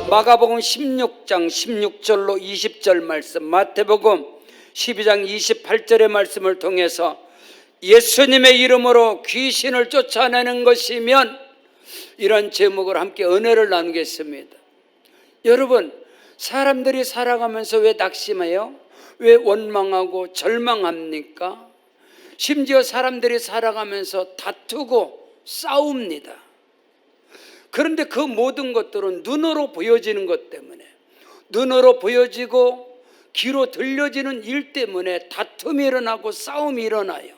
마가복음 16장 16절로 20절 말씀, 마태복음 12장 28절의 말씀을 통해서 예수님의 이름으로 귀신을 쫓아내는 것이면, 이런 제목을 함께 은혜를 나누겠습니다. 여러분, 사람들이 살아가면서 왜 낙심해요? 왜 원망하고 절망합니까? 심지어 사람들이 살아가면서 다투고 싸웁니다. 그런데 그 모든 것들은 눈으로 보여지는 것 때문에, 눈으로 보여지고 귀로 들려지는 일 때문에 다툼이 일어나고 싸움이 일어나요.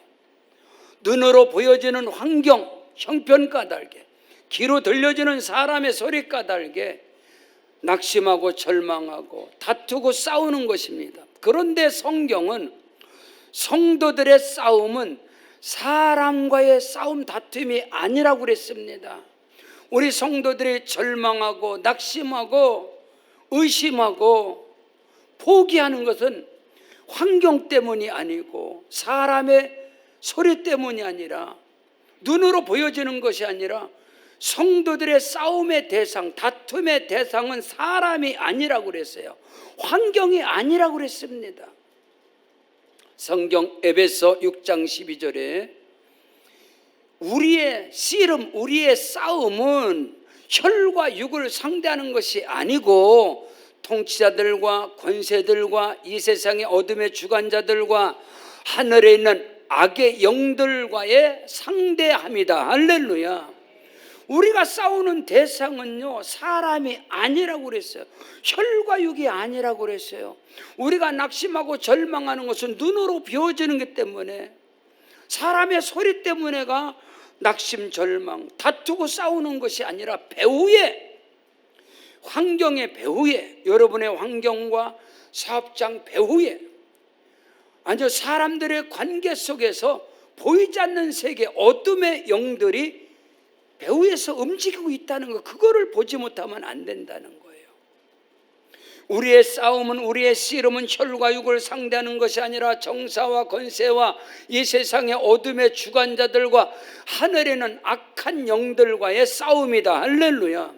눈으로 보여지는 환경, 형편 까닭에, 귀로 들려지는 사람의 소리 까닭에 낙심하고 절망하고 다투고 싸우는 것입니다. 그런데 성경은 성도들의 싸움은 사람과의 싸움, 다툼이 아니라고 그랬습니다. 우리 성도들이 절망하고 낙심하고 의심하고 포기하는 것은 환경 때문이 아니고 사람의 소리 때문이 아니라, 눈으로 보여지는 것이 아니라, 성도들의 싸움의 대상, 다툼의 대상은 사람이 아니라고 그랬어요. 환경이 아니라고 그랬습니다. 성경 에베소 6장 12절에 우리의 씨름, 우리의 싸움은 혈과 육을 상대하는 것이 아니고 통치자들과 권세들과 이 세상의 어둠의 주관자들과 하늘에 있는 악의 영들과의 상대함이다. 할렐루야. 우리가 싸우는 대상은요, 사람이 아니라고 그랬어요. 혈과 육이 아니라고 그랬어요. 우리가 낙심하고 절망하는 것은 눈으로 보여지는 것 때문에, 사람의 소리 때문에가 낙심, 절망, 다투고 싸우는 것이 아니라 배후에, 환경의 배후에, 여러분의 환경과 사업장 배후에, 아주 사람들의 관계 속에서 보이지 않는 세계, 어둠의 영들이 배후에서 움직이고 있다는 것, 그거를 보지 못하면 안 된다는 거예요. 우리의 싸움은, 우리의 씨름은 혈과 육을 상대하는 것이 아니라 정사와 권세와 이 세상의 어둠의 주관자들과 하늘에는 악한 영들과의 싸움이다. 할렐루야.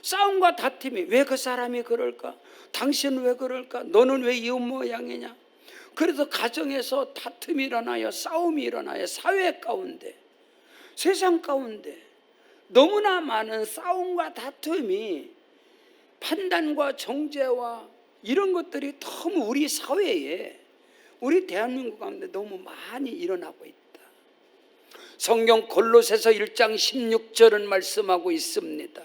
싸움과 다툼이, 왜 그 사람이 그럴까? 당신은 왜 그럴까? 너는 왜 이 모양이냐? 그래서 가정에서 다툼이 일어나요. 싸움이 일어나요. 사회 가운데, 세상 가운데 너무나 많은 싸움과 다툼이, 판단과 정죄와 이런 것들이 너무 우리 사회에, 우리 대한민국 가운데 너무 많이 일어나고 있다. 성경 골로새서 1장 16절은 말씀하고 있습니다.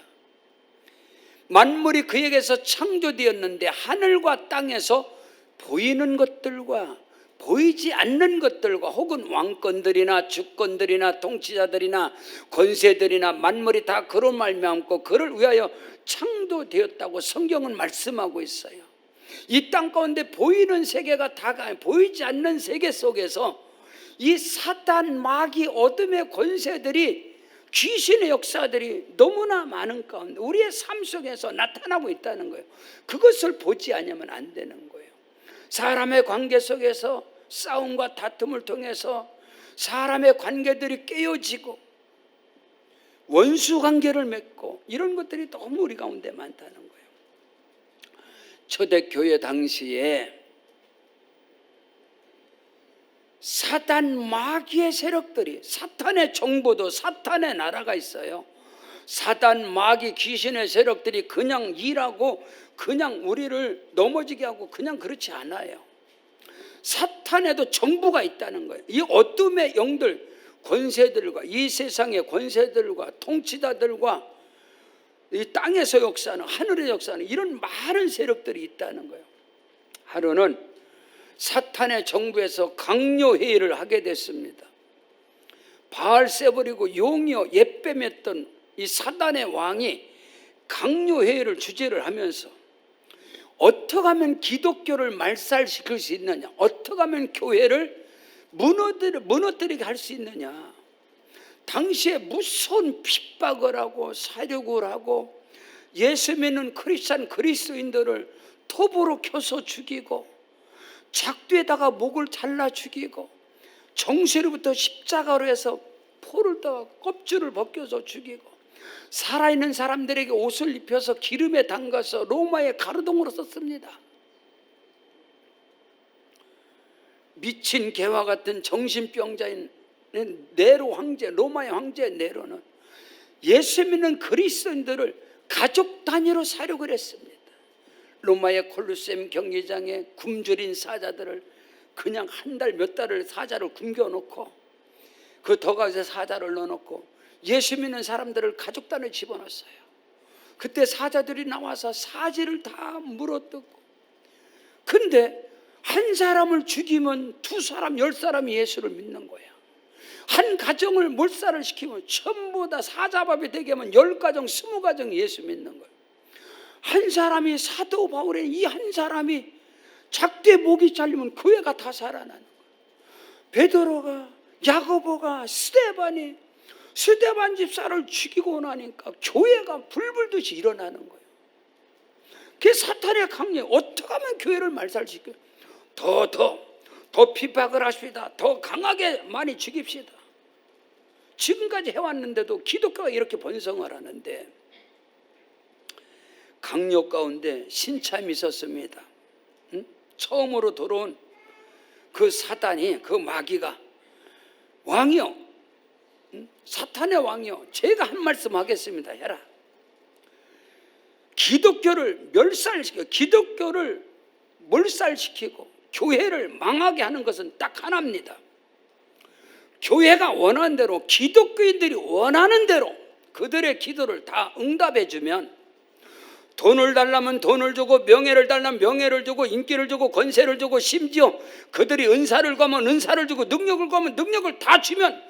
만물이 그에게서 창조되었는데 하늘과 땅에서 보이는 것들과 보이지 않는 것들과, 혹은 왕권들이나 주권들이나 통치자들이나 권세들이나 만물이 다 그로 말미암고 그를 위하여 창조되었다고 성경은 말씀하고 있어요. 이 땅 가운데 보이는 세계가 다가 보이지 않는 세계 속에서 이 사단, 마귀, 어둠의 권세들이, 귀신의 역사들이 너무나 많은 가운데 우리의 삶 속에서 나타나고 있다는 거예요. 그것을 보지 않으면 안 되는 거예요. 사람의 관계 속에서 싸움과 다툼을 통해서 사람의 관계들이 깨어지고 원수 관계를 맺고, 이런 것들이 너무 우리 가운데 많다는 거예요. 초대교회 당시에 사단, 마귀의 세력들이, 사탄의 정부도, 사탄의 나라가 있어요. 사단, 마귀, 귀신의 세력들이 그냥 일하고 그냥 우리를 넘어지게 하고 그냥 그렇지 않아요. 사탄에도 정부가 있다는 거예요. 이 어둠의 영들, 권세들과, 이 세상의 권세들과 통치자들과 이 땅에서 역사하는, 하늘의 역사하는 이런 많은 세력들이 있다는 거예요. 하루는 사탄의 정부에서 강요회의를 하게 됐습니다. 바알세불이고 용이요 옛뱀했던 이 사단의 왕이 강요회의를 주재를 하면서 어떻게 하면 기독교를 말살시킬 수 있느냐, 어떻게 하면 교회를 무너뜨리게 할 수 있느냐. 당시에 무서운 핍박을 하고 사륙을 하고 예수 믿는 크리스찬 그리스도인들을 톱으로 켜서 죽이고, 작두에다가 목을 잘라 죽이고, 정수리부터 십자가로 해서 포를 떠 껍질을 벗겨서 죽이고, 살아있는 사람들에게 옷을 입혀서 기름에 담가서 로마의 가르동으로 썼습니다. 미친 개와 같은 정신병자인 네로 황제, 로마의 황제 네로는 예수 믿는 그리스도인들을 가족 단위로 사륙을 했습니다. 로마의 콜로세움 경기장에 굶주린 사자들을 그냥 한 달 몇 달을 사자를 굶겨놓고 그 더가지에 사자를 넣어놓고 예수 믿는 사람들을 가족 단위로 집어넣었어요. 그때 사자들이 나와서 사지를 다 물어뜯고, 근데 한 사람을 죽이면 2사람, 10사람이 예수를 믿는 거야. 한 가정을 몰살을 시키면 전부 다 사자밥이 되게 하면 10가정, 20가정이 예수 믿는 거야. 한 사람이, 사도 바울의 이 한 사람이 작두에 목이 잘리면 교회가 다 살아나는 거야. 베드로가, 야고보가, 스데반 집사를 죽이고 나니까 교회가 불불듯이 일어나는 거예요. 그게 사탄의 강력. 어떻게 하면 교회를 말살시켜요? 더 핍박을 하십시다. 더 강하게 많이 죽입시다. 지금까지 해왔는데도 기독교가 이렇게 번성을 하는데, 강력 가운데 신참이 있었습니다. 처음으로 들어온 그 사단이, 그 마귀가, 왕이요, 사탄의 왕이요, 제가 한 말씀 하겠습니다. 해라. 기독교를 멸살시켜, 기독교를 몰살시키고 교회를 망하게 하는 것은 딱 하나입니다. 교회가 원하는 대로, 기독교인들이 원하는 대로 그들의 기도를 다 응답해주면, 돈을 달라면 돈을 주고, 명예를 달라면 명예를 주고, 인기를 주고, 권세를 주고, 심지어 그들이 은사를 구하면 은사를 주고, 능력을 구하면 능력을 다 주면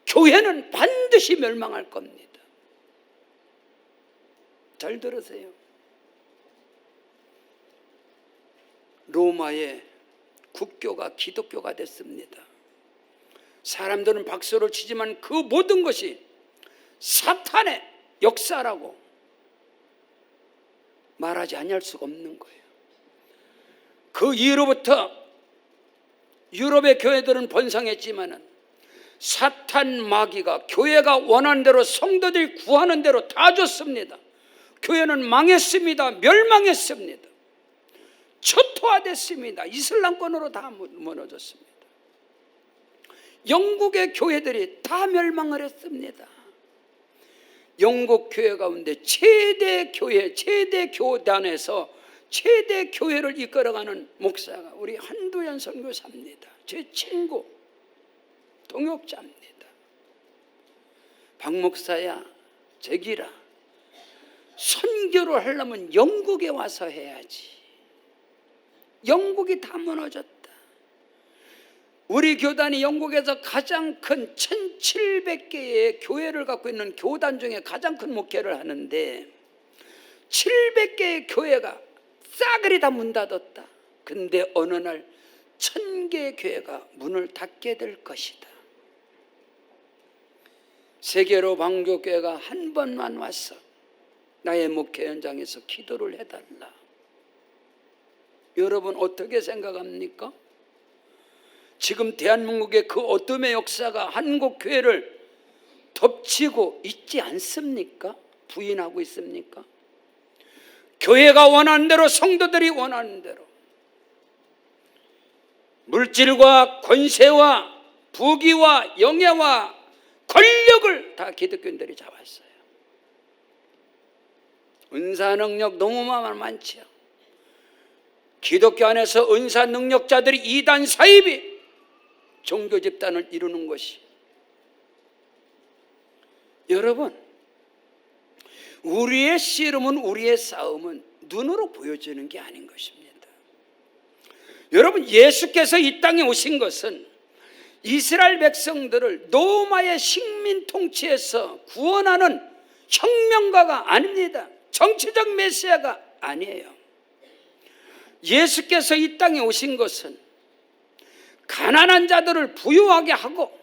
교회는 반드시 멸망할 겁니다. 잘 들으세요. 로마의 국교가 기독교가 됐습니다. 사람들은 박수를 치지만 그 모든 것이 사탄의 역사라고 말하지 않을 수가 없는 거예요. 그 이후로부터 유럽의 교회들은 번성했지만은 사탄 마귀가 교회가 원하는 대로, 성도들이 구하는 대로 다 줬습니다. 교회는 망했습니다. 멸망했습니다. 초토화됐습니다. 이슬람권으로 다 무너졌습니다. 영국의 교회들이 다 멸망을 했습니다. 영국 교회 가운데 최대 교회, 최대 교단에서 최대 교회를 이끌어가는 목사가 우리 한두현 선교사입니다. 제 친구, 동역자입니다. 박 목사야, 제기라, 선교를 하려면 영국에 와서 해야지. 영국이 다 무너졌다. 우리 교단이 영국에서 가장 큰 1700개의 교회를 갖고 있는 교단 중에 가장 큰 목회를 하는데, 700개의 교회가 싸그리 다 문 닫았다. 근데 어느 날 1000개의 교회가 문을 닫게 될 것이다. 세계로 방교교회가 한 번만 와서 나의 목회 현장에서 기도를 해달라. 여러분 어떻게 생각합니까? 지금 대한민국의 그 어둠의 역사가 한국 교회를 덮치고 있지 않습니까? 부인하고 있습니까? 교회가 원하는 대로, 성도들이 원하는 대로 물질과 권세와 부귀와 영예와 권력을 다 기독교인들이 잡았어요. 은사 능력 너무 많지요. 기독교 안에서 은사 능력자들이 이단 사입이 종교 집단을 이루는 것이, 여러분, 우리의 씨름은, 우리의 싸움은 눈으로 보여지는 게 아닌 것입니다. 여러분, 예수께서 이 땅에 오신 것은 이스라엘 백성들을 로마의 식민 통치에서 구원하는 혁명가가 아닙니다. 정치적 메시아가 아니에요. 예수께서 이 땅에 오신 것은 가난한 자들을 부유하게 하고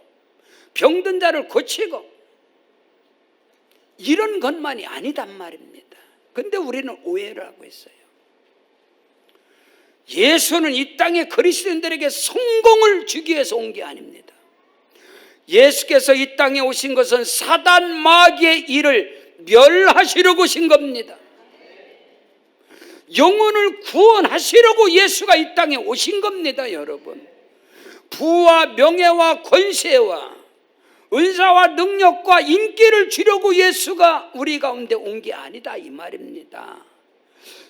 병든 자를 고치고 이런 것만이 아니단 말입니다. 근데 우리는 오해를 하고 있어요. 예수는 이 땅에 그리스도인들에게 성공을 주기 위해서 온 게 아닙니다. 예수께서 이 땅에 오신 것은 사단 마귀의 일을 멸하시려고 오신 겁니다. 영혼을 구원하시려고 예수가 이 땅에 오신 겁니다, 여러분. 부와 명예와 권세와 은사와 능력과 인기를 주려고 예수가 우리 가운데 온 게 아니다, 이 말입니다.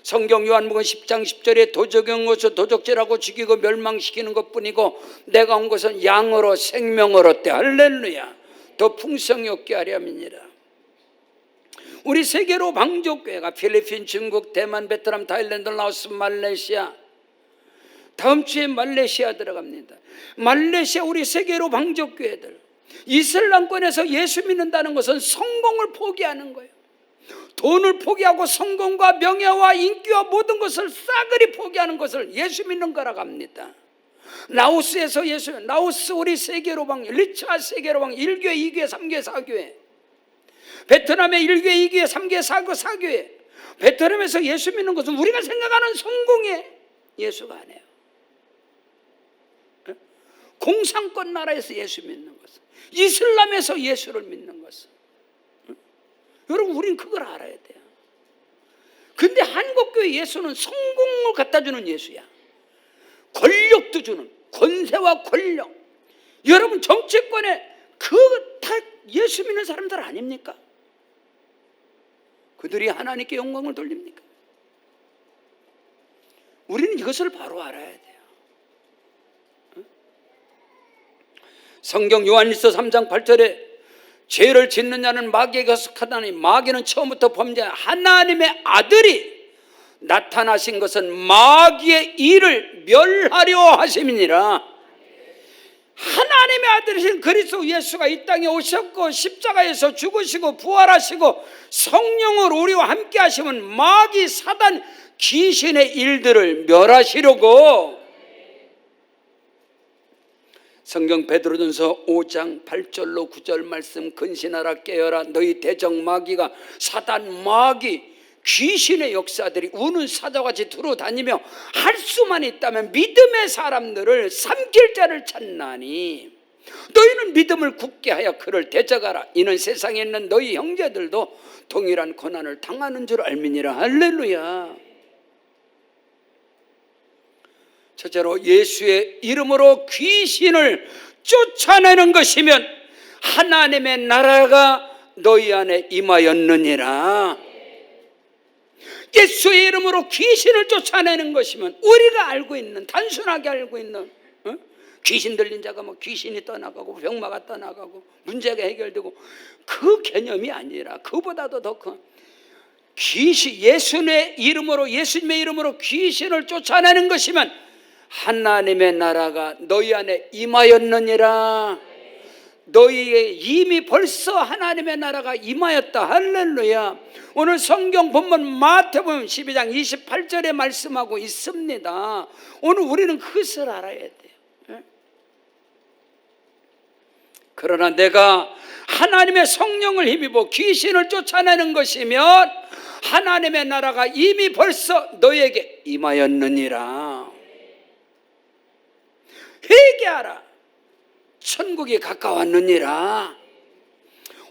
성경 요한복음 10장 10절에 도적이 온 것은 도적질하고 죽이고 멸망시키는 것뿐이고 내가 온 것은 양으로 생명을 얻되 할렐루야 더 풍성히 얻게 하려 함이니라. 우리 세계로 방족교회가 필리핀, 중국, 대만, 베트남, 타일랜드, 라오스, 말레이시아, 다음 주에 말레이시아 들어갑니다. 말레이시아 우리 세계로 방족교회들, 이슬람권에서 예수 믿는다는 것은 성공을 포기하는 거예요. 돈을 포기하고 성공과 명예와 인기와 모든 것을 싸그리 포기하는 것을 예수 믿는 거라고 합니다. 라오스에서 라오스 우리 세계로 방, 리차 세계로 방 1교회, 2교회, 3교회, 4교회, 베트남의 1교회, 2교회, 3교회, 4교회. 베트남에서 예수 믿는 것은 우리가 생각하는 성공의 예수가 아니에요. 공산권 나라에서 예수 믿는 것은, 이슬람에서 예수를 믿는 것은, 여러분 우리는 그걸 알아야 돼요. 근데 한국교회 예수는 성공을 갖다 주는 예수야. 권력도 주는, 권세와 권력. 여러분 정치권에 다 예수 믿는 사람들 아닙니까? 그들이 하나님께 영광을 돌립니까? 우리는 이것을 바로 알아야 돼요. 성경 요한일서 3장 8절에 죄를 짓는 자는 마귀에게 속하다니 마귀는 처음부터 범죄한 하나님의 아들이 나타나신 것은 마귀의 일을 멸하려 하심이니라. 하나님의 아들이신 그리스도 예수가 이 땅에 오셨고 십자가에서 죽으시고 부활하시고 성령을 우리와 함께 하시면 마귀 사단 귀신의 일들을 멸하시려고. 성경 베드로전서 5장 8절로 9절 말씀, 근신하라 깨어라 너희 대적 마귀가, 사단 마귀 귀신의 역사들이 우는 사자같이 두루다니며 할 수만 있다면 믿음의 사람들을 삼킬 자를 찾나니 너희는 믿음을 굳게 하여 그를 대적하라. 이는 세상에 있는 너희 형제들도 동일한 고난을 당하는 줄 알미니라. 할렐루야. 첫째로 예수의 이름으로 귀신을 쫓아내는 것이면 하나님의 나라가 너희 안에 임하였느니라. 예수의 이름으로 귀신을 쫓아내는 것이면 우리가 알고 있는, 단순하게 알고 있는 귀신 들린 자가 뭐 귀신이 떠나가고 병마가 떠나가고 문제가 해결되고 그 개념이 아니라 그보다도 더 큰 예수님의 이름으로 귀신을 쫓아내는 것이면 하나님의 나라가 너희 안에 임하였느니라. 너희에 이미 벌써 하나님의 나라가 임하였다. 할렐루야. 오늘 성경 본문 마태복음 12장 28절에 말씀하고 있습니다. 오늘 우리는 그것을 알아야 돼요. 그러나 내가 하나님의 성령을 힘입어 귀신을 쫓아내는 것이면 하나님의 나라가 이미 벌써 너희에게 임하였느니라. 회개하라. 천국이 가까웠느니라.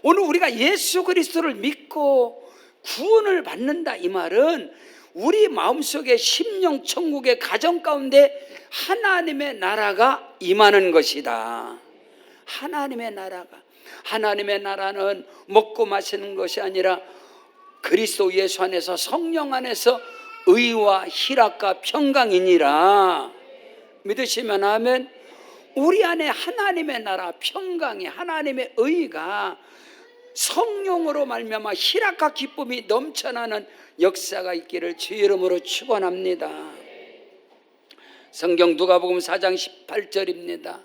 오늘 우리가 예수 그리스도를 믿고 구원을 받는다, 이 말은 우리 마음속에 심령 천국의 가정 가운데 하나님의 나라가 임하는 것이다. 하나님의 나라는 먹고 마시는 것이 아니라 그리스도 예수 안에서, 성령 안에서 의와 희락과 평강이니라. 믿으시면 아멘. 우리 안에 하나님의 나라, 평강이, 하나님의 의가 성령으로 말미암아 희락과 기쁨이 넘쳐나는 역사가 있기를 주의 이름으로 축원합니다. 성경 누가복음 4장 18절입니다.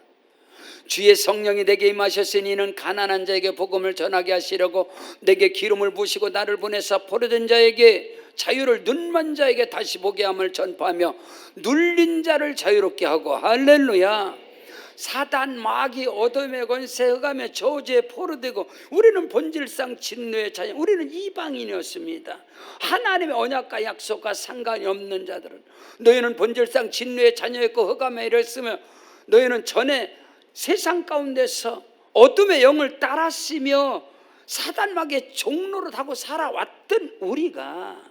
주의 성령이 내게 임하셨으니 이는 가난한 자에게 복음을 전하게 하시려고 내게 기름을 부으시고 나를 보내사 포로된 자에게 자유를, 눈먼 자에게 다시 보게 함을 전파하며 눌린 자를 자유롭게 하고. 할렐루야. 사단, 마귀, 어둠의 권세, 흑암의 저주에 포로되고 우리는 본질상 진노의 자녀, 우리는 이방인이었습니다. 하나님의 언약과 약속과 상관이 없는 자들은, 너희는 본질상 진노의 자녀였고 흑암에 이랬으며 너희는 전에 세상 가운데서 어둠의 영을 따랐으며 사단마귀의 종로를 하고 살아왔던 우리가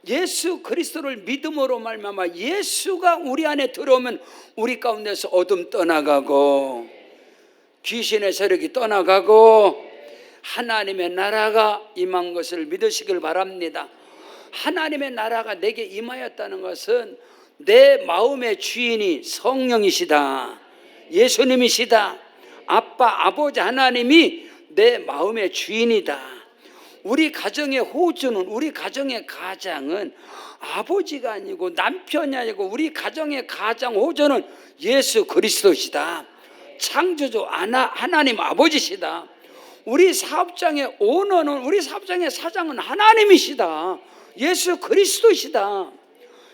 예수 그리스도를 믿음으로 말미암아 예수가 우리 안에 들어오면 우리 가운데서 어둠 떠나가고 귀신의 세력이 떠나가고 하나님의 나라가 임한 것을 믿으시길 바랍니다. 하나님의 나라가 내게 임하였다는 것은 내 마음의 주인이 성령이시다, 예수님이시다, 아빠 아버지 하나님이 내 마음의 주인이다. 우리 가정의 호주는, 우리 가정의 가장은 아버지가 아니고 남편이 아니고 우리 가정의 가장 호주는 예수 그리스도시다. 창조주 하나님 아버지시다. 우리 사업장의 오너는, 우리 사업장의 사장은 하나님이시다, 예수 그리스도시다.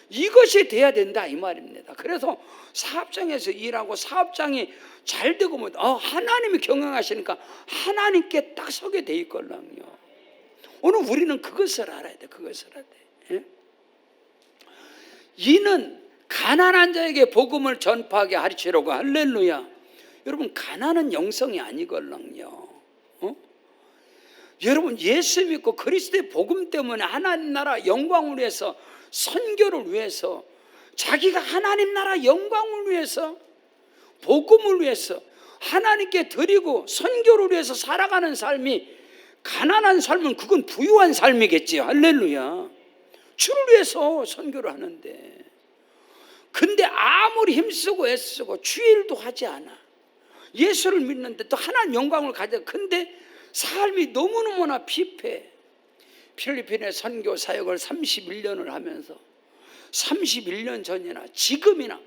이것이 돼야 된다 이 말입니다. 그래서 사업장에서 일하고 사업장이 잘 되고 뭐 하나님이 경영하시니까 하나님께 딱 서게 돼 있걸랑요. 오늘 우리는 그것을 알아야 돼. 그것을 알아야 돼. 예? 이는 가난한 자에게 복음을 전파하게 하시려고. 할렐루야. 여러분, 가난은 영성이 아니걸랑요. 여러분, 예수 믿고 그리스도의 복음 때문에 하나님 나라 영광을 위해서, 선교를 위해서, 자기가 하나님 나라 영광을 위해서, 복음을 위해서 하나님께 드리고 선교를 위해서 살아가는 삶이, 가난한 삶은 그건 부유한 삶이겠지요. 할렐루야. 주를 위해서 선교를 하는데, 근데 아무리 힘쓰고 애쓰고 주일도 하지 않아. 예수를 믿는데 또 하나님 영광을 가져. 근데 삶이 너무너무나 피폐해. 필리핀의 선교 사역을 31년을 하면서 31년 전이나 지금이나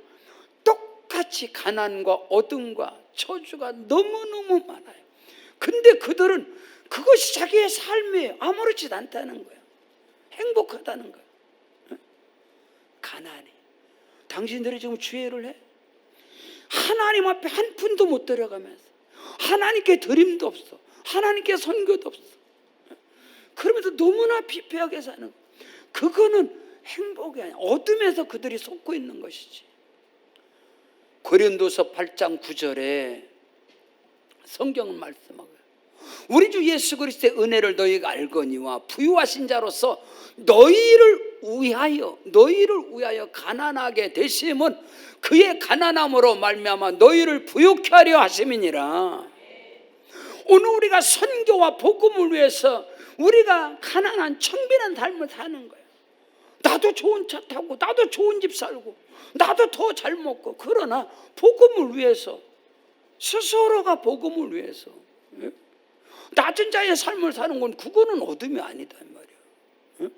똑같이 가난과 어둠과 저주가 너무너무 많아요. 근데 그들은 그것이 자기의 삶이에요. 아무렇지도 않다는 거예요. 행복하다는 거예요. 가난해. 당신들이 지금 주의를 해? 하나님 앞에 한 푼도 못 들어가면서, 하나님께 드림도 없어, 하나님께 선교도 없어, 그러면서 너무나 피폐하게 사는 거예요. 그거는 행복이 아니야. 어둠에서 그들이 속고 있는 것이지. 고린도서 8장 9절에 성경은 말씀하고요, 우리 주 예수 그리스도의 은혜를 너희가 알거니와 부유하신 자로서 너희를 위하여 가난하게 되심은 그의 가난함으로 말미암아 너희를 부유케 하려 하심이니라. 오늘 우리가 선교와 복음을 위해서 우리가 가난한 청빈한 삶을 사는 거예요. 나도 좋은 차 타고, 나도 좋은 집 살고, 나도 더 잘 먹고, 그러나 복음을 위해서, 스스로가 복음을 위해서 낮은 자의 삶을 사는 건 그거는 어둠이 아니다 이 말이야.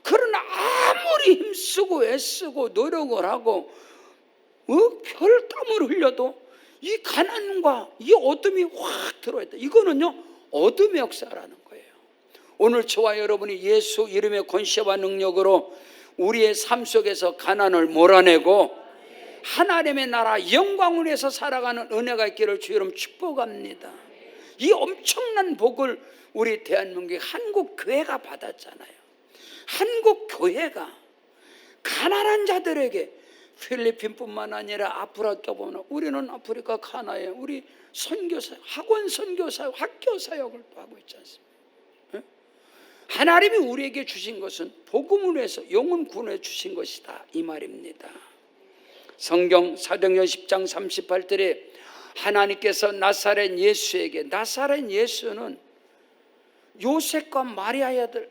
그러나 아무리 힘쓰고 애쓰고 노력을 하고 별 땀을 흘려도 이 가난과 이 어둠이 확 들어있다. 이거는요, 어둠의 역사라는 거예요. 오늘 저와 여러분이 예수 이름의 권세와 능력으로 우리의 삶 속에서 가난을 몰아내고 하나님의 나라 영광을 위해서 살아가는 은혜가 있기를 주 여러분 축복합니다. 이 엄청난 복을 우리 대한민국의 한국 교회가 받았잖아요. 한국 교회가 가난한 자들에게, 필리핀뿐만 아니라 아프리카 보면 우리는 아프리카 가나에 우리 선교사, 학원 선교사, 학교 사역을 또 하고 있지 않습니까? 하나님이 우리에게 주신 것은 복음을 위해서 영혼 구원해 주신 것이다 이 말입니다. 성경 사도행전 10장 38절에 하나님께서 나사렛 예수에게, 나사렛 예수는 요셉과 마리아의 아들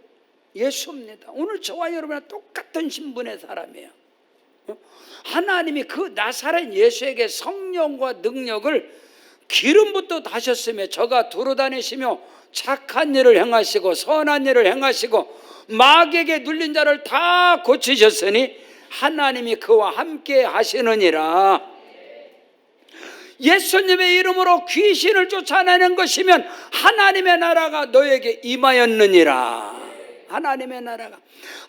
예수입니다. 오늘 저와 여러분과 똑같은 신분의 사람이에요. 하나님이 그 나사렛 예수에게 성령과 능력을 기름부터 다셨으며 저가 두루다니시며 착한 일을 행하시고 선한 일을 행하시고 마귀에게 눌린 자를 다 고치셨으니 하나님이 그와 함께 하시느니라. 예수님의 이름으로 귀신을 쫓아내는 것이면 하나님의 나라가 너에게 임하였느니라. 하나님의 나라가,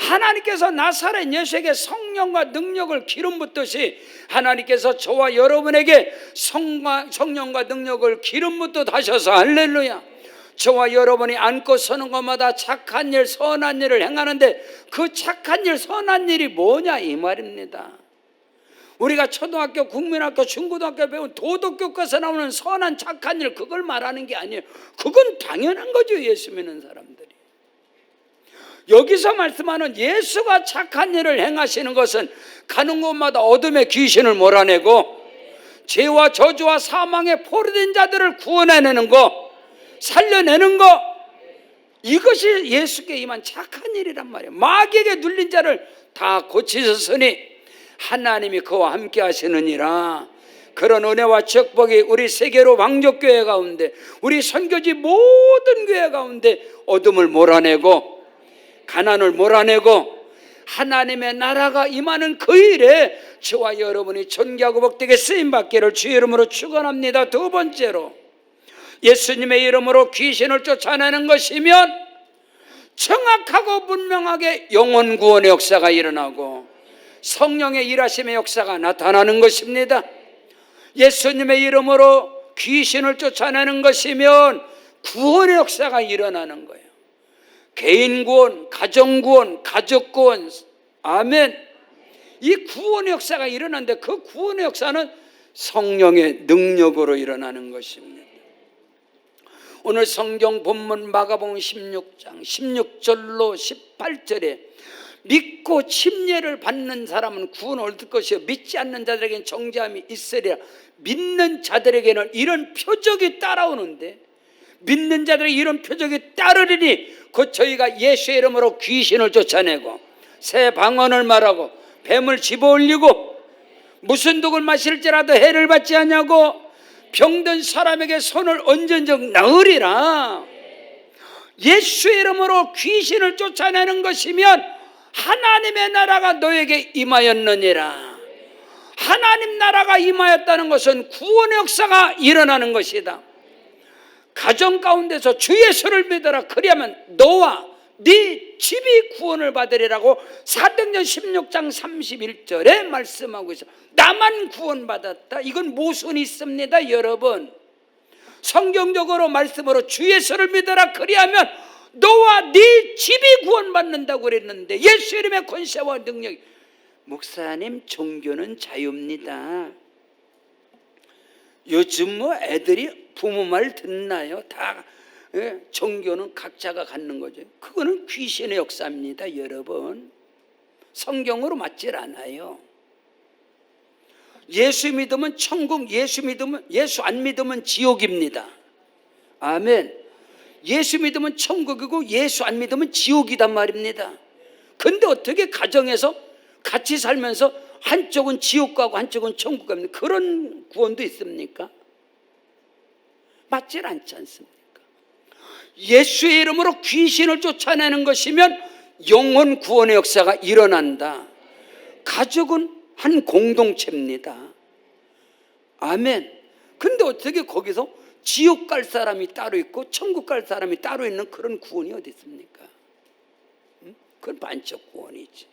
하나님께서 나사렛 예수에게 성령과 능력을 기름 붓듯이 하나님께서 저와 여러분에게 성령과 능력을 기름 붓듯 하셔서, 할렐루야, 저와 여러분이 앉고 서는 것마다 착한 일 선한 일을 행하는데 그 착한 일 선한 일이 뭐냐 이 말입니다. 우리가 초등학교, 국민학교, 중고등학교 배운 도덕교과서 나오는 선한 착한 일, 그걸 말하는 게 아니에요. 그건 당연한 거죠, 예수 믿는 사람들이. 여기서 말씀하는 예수가 착한 일을 행하시는 것은 가는 곳마다 어둠의 귀신을 몰아내고 죄와 저주와 사망에 포로된 자들을 구원해내는 거, 살려내는 거, 이것이 예수께 임한 착한 일이란 말이에요. 마귀에게 눌린 자를 다 고치셨으니 하나님이 그와 함께 하시느니라. 그런 은혜와 축복이 우리 세계로 왕족교회 가운데, 우리 선교지 모든 교회 가운데 어둠을 몰아내고 가난을 몰아내고 하나님의 나라가 임하는 그 일에 저와 여러분이 존귀하고 복되게 쓰임받기를 주의 이름으로 축원합니다. 두 번째로, 예수님의 이름으로 귀신을 쫓아내는 것이면 정확하고 분명하게 영혼 구원의 역사가 일어나고 성령의 일하심의 역사가 나타나는 것입니다. 예수님의 이름으로 귀신을 쫓아내는 것이면 구원의 역사가 일어나는 거예요. 개인 구원, 가정 구원, 가족 구원, 아멘. 이 구원의 역사가 일어나는데 그 구원의 역사는 성령의 능력으로 일어나는 것입니다. 오늘 성경 본문 마가복음 16장 16절로 18절에 믿고 침례를 받는 사람은 구원을 얻을 것이요 믿지 않는 자들에게는 정죄함이 있으리라. 믿는 자들에게는 이런 표적이 따라오는데, 믿는 자들에게 이런 표적이 따르리니 곧 저희가 예수의 이름으로 귀신을 쫓아내고 새 방언을 말하고 뱀을 집어올리고 무슨 독을 마실지라도 해를 받지 않냐고 병든 사람에게 손을 얹은즉 나으리라. 예수의 이름으로 귀신을 쫓아내는 것이면 하나님의 나라가 너에게 임하였느니라. 하나님 나라가 임하였다는 것은 구원의 역사가 일어나는 것이다. 가정 가운데서 주 예수를 믿어라. 그리하면 너와 네 집이 구원을 받으리라고 사도행전 16장 31절에 말씀하고 있어요. 나만 구원받았다, 이건 모순이 있습니다. 여러분, 성경적으로 말씀으로 주 예수를 믿어라. 그리하면 너와 네 집이 구원받는다고 그랬는데 예수 이름의 권세와 능력이. 목사님, 종교는 자유입니다. 요즘 뭐 애들이 부모 말 듣나요? 다 종교는 각자가 갖는 거죠. 그거는 귀신의 역사입니다. 여러분, 성경으로 맞질 않아요. 예수 믿으면 천국, 예수 안 믿으면 지옥입니다. 아멘. 예수 믿으면 천국이고 예수 안 믿으면 지옥이단 말입니다. 근데 어떻게 가정에서 같이 살면서 한쪽은 지옥 가고 한쪽은 천국 갑니까? 그런 구원도 있습니까? 맞질 않지 않습니까? 예수의 이름으로 귀신을 쫓아내는 것이면 영혼 구원의 역사가 일어난다. 가족은 한 공동체입니다. 아멘. 근데 어떻게 거기서 지옥 갈 사람이 따로 있고 천국 갈 사람이 따로 있는 그런 구원이 어디 있습니까? 그건 반적 구원이지.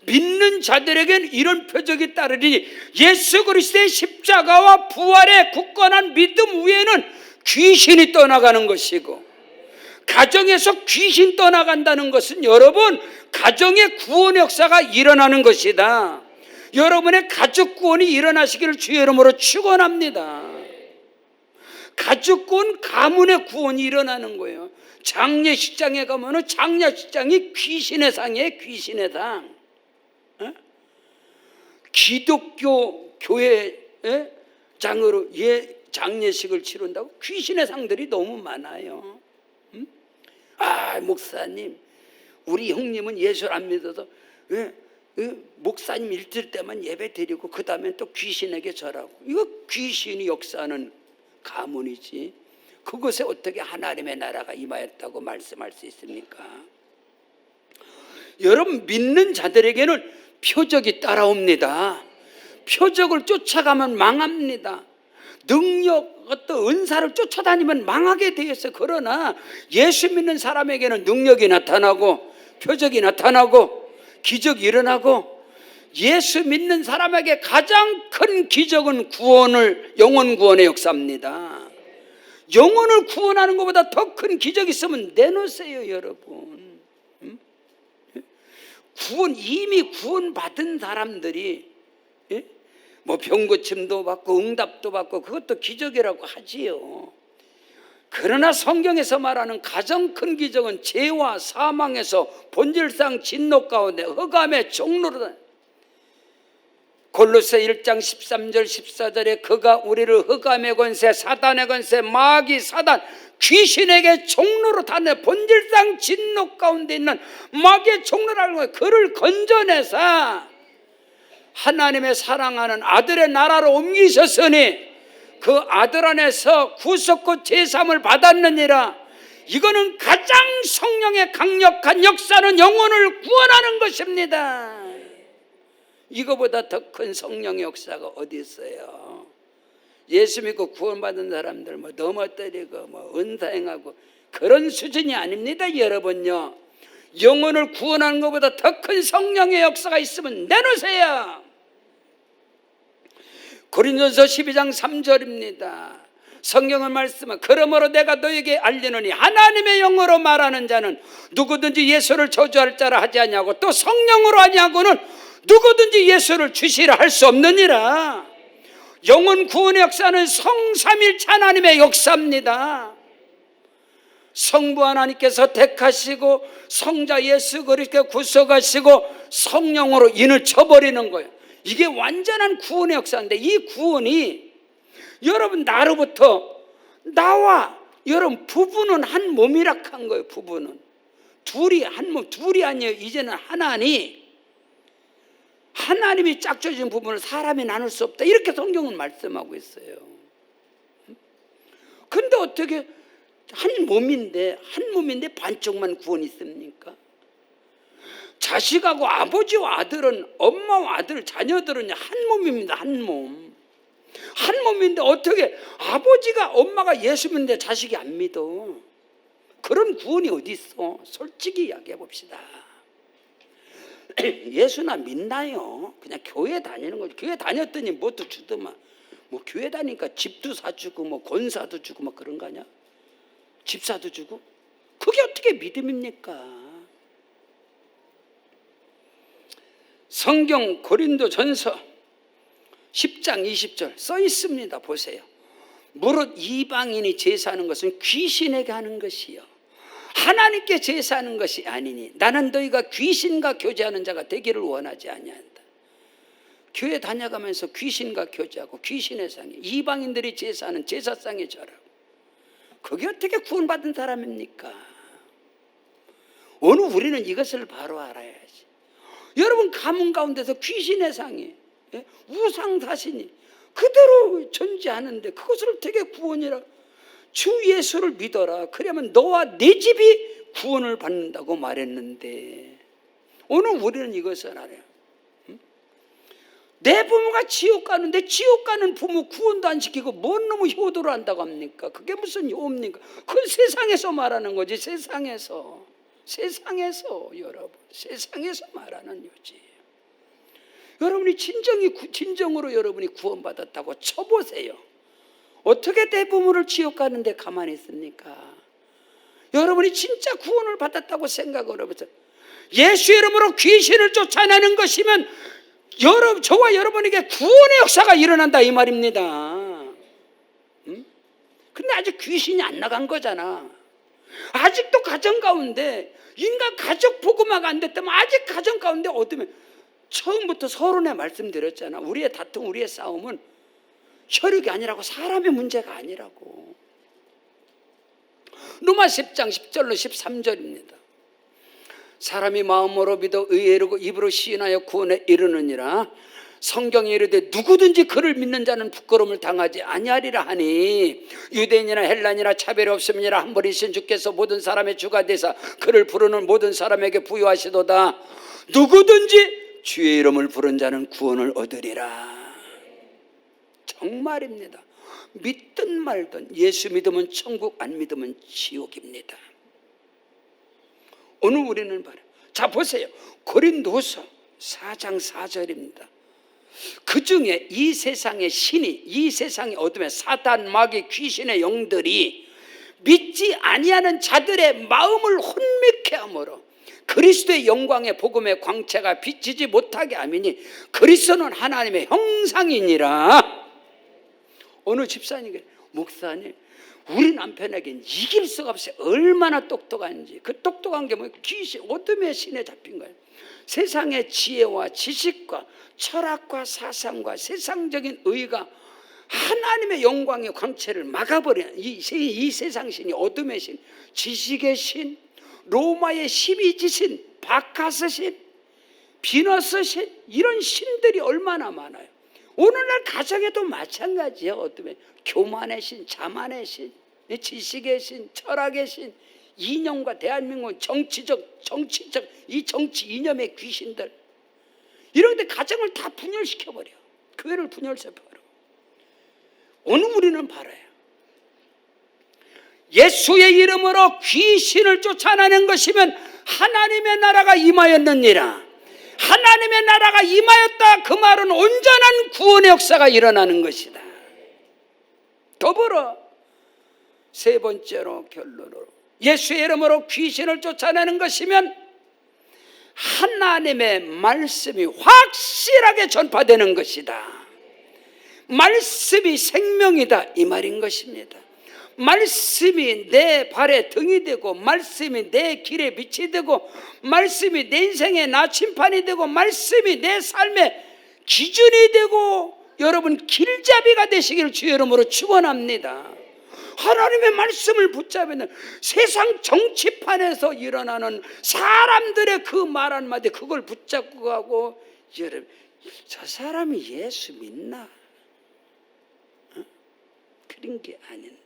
믿는 자들에겐 이런 표적이 따르니 예수 그리스도의 십자가와 부활의 굳건한 믿음 위에는 귀신이 떠나가는 것이고, 가정에서 귀신 떠나간다는 것은 여러분, 가정의 구원의 역사가 일어나는 것이다. 여러분의 가족 구원이 일어나시기를 주의 이름으로 축원합니다. 가족 구원, 가문의 구원이 일어나는 거예요. 장례식장에 가면은 장례식장이 귀신의 상이에요. 귀신의 상. 기독교 교회 장으로 장례식을 치른다고 귀신의 상들이 너무 많아요. 아, 목사님, 우리 형님은 예수를 안 믿어서 목사님 일주일 때만 예배 드리고 그 다음에 또 귀신에게 절하고. 이거 귀신이 역사하는 가문이지. 그것에 어떻게 하나님의 나라가 임하였다고 말씀할 수 있습니까? 여러분, 믿는 자들에게는 표적이 따라옵니다. 표적을 쫓아가면 망합니다. 능력, 어떤 은사를 쫓아다니면 망하게 되어 있어요. 그러나 예수 믿는 사람에게는 능력이 나타나고 표적이 나타나고 기적이 일어나고, 예수 믿는 사람에게 가장 큰 기적은 영혼 구원의 역사입니다. 영혼을 구원하는 것보다 더 큰 기적이 있으면 내놓으세요, 여러분. 이미 구원받은 사람들이 예? 뭐 병고침도 받고 응답도 받고 그것도 기적이라고 하지요. 그러나 성경에서 말하는 가장 큰 기적은 죄와 사망에서 본질상 진노 가운데 흑암의 종로로, 골로새 1장 13절 14절에 그가 우리를 흑암의 권세, 사단의 권세, 마귀 사단, 귀신에게 종로로 다내 본질상 진노 가운데 있는 마귀의 종로라는 거예요. 그를 건져내사 하나님의 사랑하는 아들의 나라로 옮기셨으니 그 아들 안에서 구속과 제삼을 받았느니라. 이거는 가장 성령의 강력한 역사는 영혼을 구원하는 것입니다. 이거보다 더 큰 성령의 역사가 어디 있어요? 예수 믿고 구원받은 사람들 뭐 넘어뜨리고 뭐 은사행하고 그런 수준이 아닙니다. 여러분요, 영혼을 구원하는 것보다 더 큰 성령의 역사가 있으면 내놓으세요. 고린도전서 12장 3절입니다. 성경을 말씀은 그러므로 내가 너에게 알리노니 하나님의 영으로 말하는 자는 누구든지 예수를 저주할 자라 하지 아니하고 또 성령으로 아니하고는 누구든지 예수를 주시라 할 수 없느니라. 영혼 구원의 역사는 성삼일체 하나님의 역사입니다. 성부 하나님께서 택하시고 성자 예수 그리스도께 구속하시고 성령으로 인을 쳐버리는 거예요. 이게 완전한 구원의 역사인데, 이 구원이 여러분 나로부터 나와 여러분 부부는 한 몸이라 한 거예요. 부부는 둘이 한 몸, 둘이 아니에요. 이제는 하나님이 짝져진 부분을 사람이 나눌 수 없다, 이렇게 성경은 말씀하고 있어요. 근데 어떻게 한 몸인데 반쪽만 구원이 있습니까? 자식하고 아버지와 아들은, 엄마와 아들, 자녀들은 한 몸입니다. 한 몸인데 어떻게 아버지가 엄마가 예수 믿는데 자식이 안 믿어? 그런 구원이 어디 있어? 솔직히 이야기해 봅시다. 예수나 믿나요? 그냥 교회 다니는 거지. 교회 다녔더니 뭣도 주더만. 뭐 교회 다니니까 집도 사주고 뭐 권사도 주고 뭐 그런 거 아니야? 집사도 주고? 그게 어떻게 믿음입니까? 성경 고린도전서 10장 20절 써 있습니다. 보세요. 무릇 이방인이 제사하는 것은 귀신에게 하는 것이요 하나님께 제사하는 것이 아니니 나는 너희가 귀신과 교제하는 자가 되기를 원하지 아니한다. 교회 다녀가면서 귀신과 교제하고 귀신의 상에, 이방인들이 제사하는 제사상에 절하고, 그게 어떻게 구원받은 사람입니까? 오늘 우리는 이것을 바로 알아야지. 여러분 가문 가운데서 귀신의 상에, 우상사신이 그대로 존재하는데 그것을 어떻게 구원이라? 주 예수를 믿어라. 그러면 너와 네 집이 구원을 받는다고 말했는데, 오늘 우리는 이것을 알아요. 내 부모가 지옥 가는데 지옥 가는 부모 구원도 안 시키고 뭔 놈의 효도를 한다고 합니까? 그게 무슨 효입니까? 그건 세상에서 말하는 거지. 세상에서 여러분, 세상에서 말하는 요지. 여러분이 진정으로 여러분이 구원받았다고 쳐보세요. 어떻게 내 부모를 지옥 가는데 가만히 있습니까? 여러분이 진짜 구원을 받았다고 생각을 해보세요. 예수 이름으로 귀신을 쫓아내는 것이면 저와 여러분에게 구원의 역사가 일어난다 이 말입니다. 근데 아직 귀신이 안 나간 거잖아. 아직도 가정 가운데 인간 가족 복음화가 안 됐다면 아직 가정 가운데 어두면, 처음부터 서론에 말씀드렸잖아. 우리의 다툼, 우리의 싸움은 혈육이 아니라고, 사람의 문제가 아니라고. 로마 10장 10절로 13절입니다. 사람이 마음으로 믿어 의에 이르고 입으로 시인하여 구원에 이르느니라. 성경에 이르되 누구든지 그를 믿는 자는 부끄러움을 당하지 아니하리라 하니, 유대인이나 헬라인이나 차별이 없음이니라. 한 분이신 주께서 모든 사람의 주가 되사 그를 부르는 모든 사람에게 부여하시도다. 누구든지 주의 이름을 부른 자는 구원을 얻으리라. 정말입니다. 믿든 말든 예수 믿으면 천국, 안 믿으면 지옥입니다. 오늘 우리는 봐요. 자 보세요. 고린도서 4장 4절입니다. 그 중에 이 세상의 신이, 이 세상의 어둠의 사단, 마귀, 귀신의 영들이 믿지 아니하는 자들의 마음을 혼미케 하므로 그리스도의 영광의 복음의 광채가 비치지 못하게 하미니 그리스도는 하나님의 형상이니라. 어느 집사님이 목사님 우리 남편에겐 이길 수가 없어요. 얼마나 똑똑한지. 그 똑똑한 게 뭐예요? 귀신, 어둠의 신에 잡힌 거예요. 세상의 지혜와 지식과 철학과 사상과 세상적인 의가 하나님의 영광의 광채를 막아버리는 이 세상 신이 어둠의 신, 지식의 신, 로마의 12지신, 바카스 신, 비너스 신, 이런 신들이 얼마나 많아요. 오늘날 가정에도 마찬가지예요. 어둠의 교만의 신, 자만의 신, 지식의 신, 철학의 신, 이념과 대한민국 정치적 이 정치 이념의 귀신들, 이런 데 가정을 다 분열시켜버려. 교회를 분열시켜버려. 오늘 우리는 바라요. 예수의 이름으로 귀신을 쫓아내는 것이면 하나님의 나라가 임하였느니라. 하나님의 나라가 임하였다, 그 말은 온전한 구원의 역사가 일어나는 것이다. 더불어 세 번째로 결론으로 예수의 이름으로 귀신을 쫓아내는 것이면 하나님의 말씀이 확실하게 전파되는 것이다. 말씀이 생명이다, 이 말인 것입니다. 말씀이 내 발에 등이 되고, 말씀이 내 길에 빛이 되고, 말씀이 내 인생의 나침판이 되고, 말씀이 내 삶의 기준이 되고, 여러분 길잡이가 되시기를 주의 이름으로 축원합니다. 하나님의 말씀을 붙잡는 세상 정치판에서 일어나는 사람들의 그 말 한마디, 그걸 붙잡고 가고, 여러분 저 사람이 예수 믿나? 그런 게 아닌데.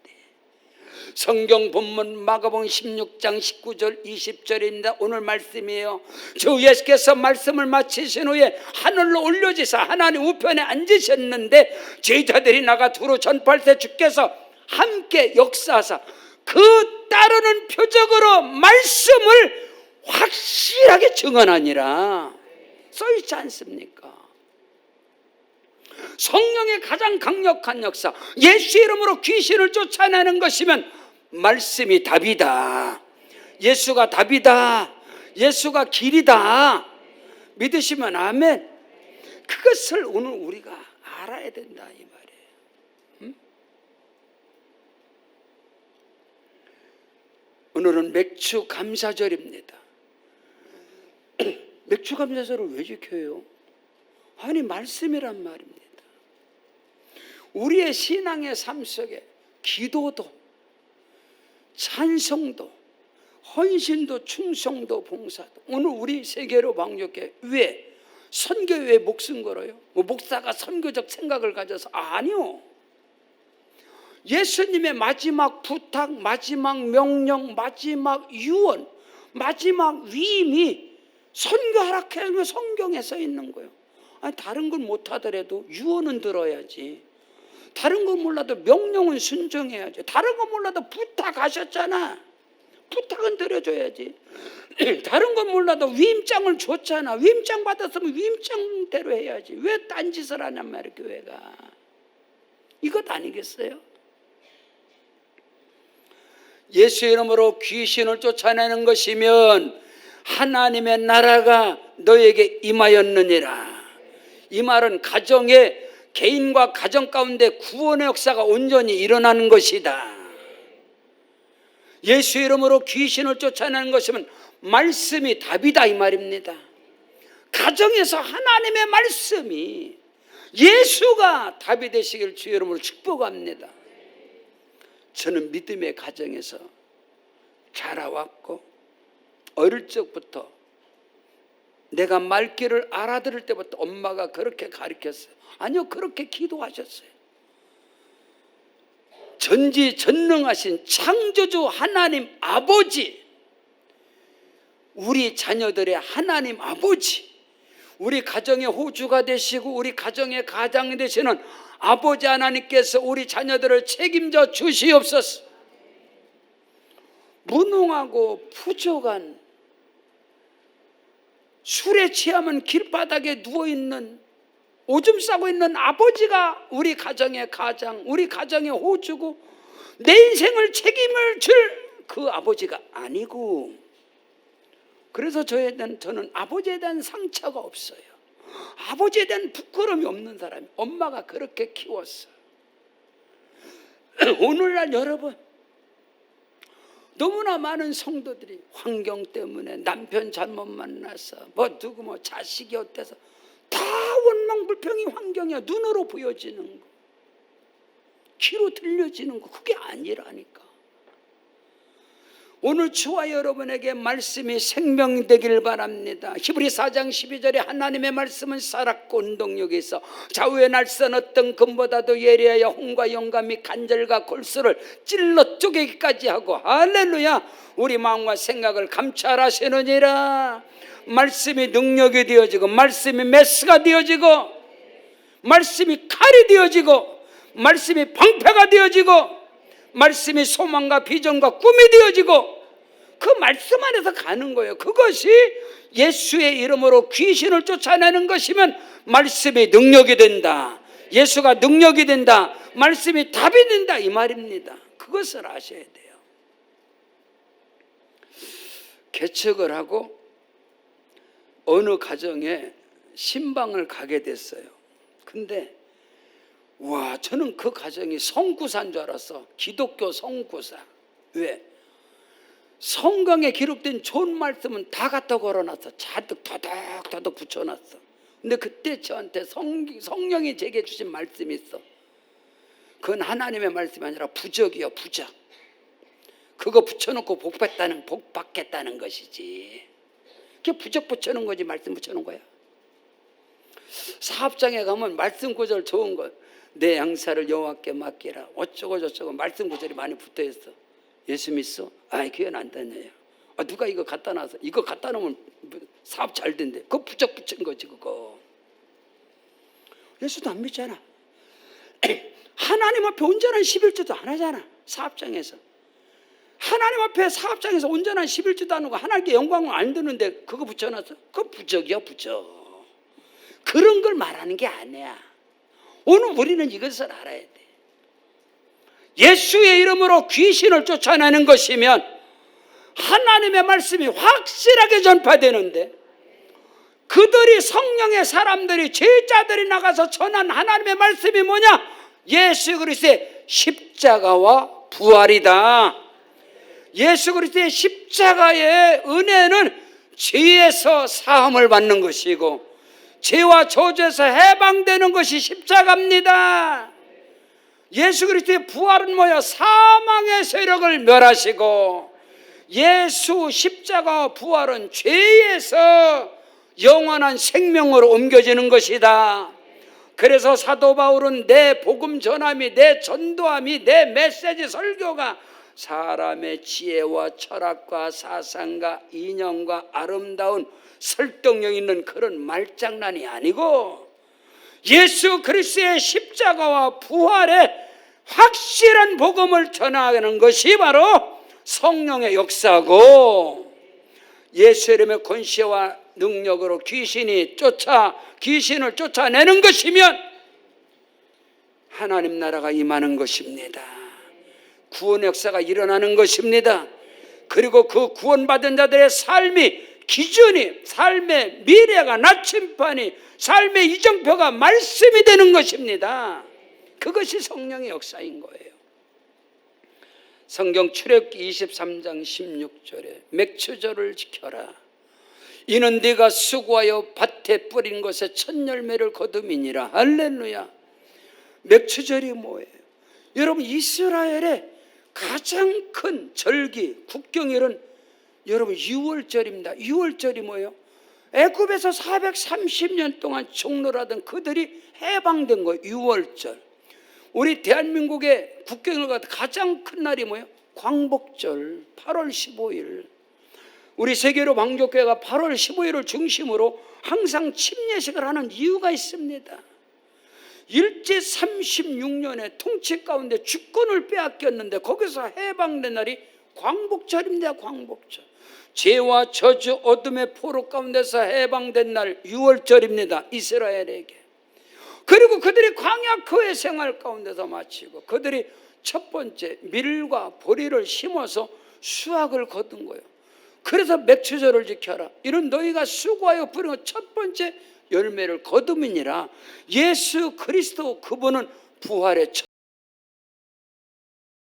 성경 본문 마가복음 16장 19절 20절입니다. 오늘 말씀이에요. 주 예수께서 말씀을 마치신 후에 하늘로 올려지사 하나님 우편에 앉으셨는데 제자들이 나가 두루 전파할 때 주께서 함께 역사하사 그 따르는 표적으로 말씀을 확실하게 증언하니라. 써있지 않습니까? 성령의 가장 강력한 역사, 예수의 이름으로 귀신을 쫓아내는 것이면 말씀이 답이다. 예수가 답이다. 예수가 길이다. 믿으시면 아멘. 그것을 오늘 우리가 알아야 된다, 이 말이에요. 응? 오늘은 맥주 감사절입니다. 맥주 감사절을 왜 지켜요? 아니, 말씀이란 말입니다. 우리의 신앙의 삶 속에 기도도, 찬송도, 헌신도, 충성도, 봉사도. 오늘 우리 세계로 방역해. 왜? 선교에 왜 목숨 걸어요? 뭐 목사가 선교적 생각을 가져서? 아니요. 예수님의 마지막 부탁, 마지막 명령, 마지막 유언, 마지막 위임이 선교하라 성경에 써 있는 거예요. 아니, 다른 건 못하더라도 유언은 들어야지. 다른 건 몰라도 명령은 순종해야지. 다른 건 몰라도 부탁하셨잖아. 부탁은 드려줘야지. 다른 건 몰라도 위임장을 줬잖아. 위임장 받았으면 위임장대로 해야지. 왜 딴짓을 하냔 말이야, 교회가. 이것 아니겠어요? 예수의 이름으로 귀신을 쫓아내는 것이면 하나님의 나라가 너에게 임하였느니라. 이 말은 가정에, 개인과 가정 가운데 구원의 역사가 온전히 일어나는 것이다. 예수의 이름으로 귀신을 쫓아내는 것이면 말씀이 답이다, 이 말입니다. 가정에서 하나님의 말씀이, 예수가 답이 되시길 주의 이름으로 축복합니다. 저는 믿음의 가정에서 자라왔고, 어릴 적부터 내가 말귀를 알아들을 때부터 엄마가 그렇게 가르쳤어요. 아니요, 그렇게 기도하셨어요. 전지전능하신 창조주 하나님 아버지, 우리 자녀들의 하나님 아버지, 우리 가정의 호주가 되시고 우리 가정의 가장이 되시는 아버지 하나님께서 우리 자녀들을 책임져 주시옵소서. 무능하고 부족한, 술에 취하면 길바닥에 누워있는, 오줌 싸고 있는 아버지가 우리 가정의 가장, 우리 가정의 호주고 내 인생을 책임을 줄 그 아버지가 아니고, 그래서 저는 아버지에 대한 상처가 없어요. 아버지에 대한 부끄러움이 없는 사람이, 엄마가 그렇게 키웠어요. 오늘날 여러분, 너무나 많은 성도들이 환경 때문에 남편 잘못 만나서 누구 자식이 어때서 다 원망불평이 환경이야. 눈으로 보여지는 거, 귀로 들려지는 거, 그게 아니라니까. 오늘 저와 여러분에게 말씀이 생명되길 바랍니다. 히브리 4장 12절에 하나님의 말씀은 살았고 운동력이 있어 좌우에 날선 어떤 금보다도 예리하여 홍과 영감이 간절과 골수를 찔러 쪼개기까지 하고, 할렐루야, 우리 마음과 생각을 감찰하시느니라. 말씀이 능력이 되어지고, 말씀이 메스가 되어지고, 말씀이 칼이 되어지고, 말씀이 방패가 되어지고, 말씀이 소망과 비전과 꿈이 되어지고, 그 말씀 안에서 가는 거예요. 그것이 예수의 이름으로 귀신을 쫓아내는 것이면 말씀이 능력이 된다. 예수가 능력이 된다. 말씀이 답이 된다, 이 말입니다. 그것을 아셔야 돼요. 개척을 하고 어느 가정에 신방을 가게 됐어요. 근데 와, 저는 그 가정이 성구사인 줄 알았어. 기독교 성구사. 왜? 성경에 기록된 좋은 말씀은 다 갖다 걸어놨어. 잔뜩 더덕더덕 붙여놨어. 근데 그때 저한테 성령이 제게 주신 말씀이 있어. 그건 하나님의 말씀이 아니라 부적이요, 부적. 그거 붙여놓고 복 받겠다는 것이지. 그게 부적 붙여놓은 거지, 말씀 붙여놓은 거야. 사업장에 가면 말씀 구절 좋은 거, 내 양사를 여호와께 맡기라, 어쩌고 저쩌고 말씀 구절이 많이 붙어있어. 예수 믿어? 아이, 그건 안 되네요. 누가 이거 갖다 놔서, 이거 갖다 놓으면 사업 잘 된대. 그거 부적 붙인 거지 그거. 예수도 안 믿잖아. 하나님 앞에 온전한 11조도 안 하잖아. 사업장에서 하나님 앞에 사업장에서 온전한 11조도 안 하고 하나님께 영광을 안 드는데 그거 붙여놨어? 그거 부적이야, 부적. 그런 걸 말하는 게 아니야. 오늘 우리는 이것을 알아야 돼. 예수의 이름으로 귀신을 쫓아내는 것이면 하나님의 말씀이 확실하게 전파되는데, 그들이 성령의 사람들이, 제자들이 나가서 전한 하나님의 말씀이 뭐냐? 예수 그리스도의 십자가와 부활이다. 예수 그리스도의 십자가의 은혜는 죄에서 사함을 받는 것이고 죄와 저주에서 해방되는 것이 십자가입니다. 예수 그리스도의 부활은 뭐야? 사망의 세력을 멸하시고, 예수 십자가와 부활은 죄에서 영원한 생명으로 옮겨지는 것이다. 그래서 사도 바울은 내 복음 전함이, 내 전도함이, 내 메시지 설교가 사람의 지혜와 철학과 사상과 이념과 아름다운 설득력 있는 그런 말장난이 아니고 예수 그리스도의 십자가와 부활의 확실한 복음을 전하는 것이 바로 성령의 역사고, 예수 이름의 권세와 능력으로 귀신을 쫓아내는 것이면 하나님 나라가 임하는 것입니다. 구원 역사가 일어나는 것입니다. 그리고 그 구원받은 자들의 삶이, 기준이, 삶의 미래가, 나침반이, 삶의 이정표가 말씀이 되는 것입니다. 그것이 성령의 역사인 거예요. 성경 출애굽기 23장 16절에 맥추절을 지켜라. 이는 네가 수고하여 밭에 뿌린 것에 첫 열매를 거둠이니라. 할렐루야. 맥추절이 뭐예요? 여러분, 이스라엘의 가장 큰 절기, 국경일은 여러분 6월절입니다. 6월절이 뭐예요? 애굽에서 430년 동안 종노라던 그들이 해방된 거예요. 6월절. 우리 대한민국의 국경일 같은 가장 큰 날이 뭐예요? 광복절, 8월 15일. 우리 세계로 방족교회가 8월 15일을 중심으로 항상 침례식을 하는 이유가 있습니다. 일제 36년의 통치 가운데 주권을 빼앗겼는데 거기서 해방된 날이 광복절입니다. 광복절. 죄와 저주 어둠의 포로 가운데서 해방된 날 6월절입니다. 이스라엘에게. 그리고 그들이 광야 거의 생활 가운데서 마치고 그들이 첫 번째 밀과 보리를 심어서 수확을 거둔 거예요. 그래서 맥추절을 지켜라. 이런 너희가 수고하여 부르는 첫 번째 열매를 거둠이니라. 예수 그리스도 그분은 부활의 첫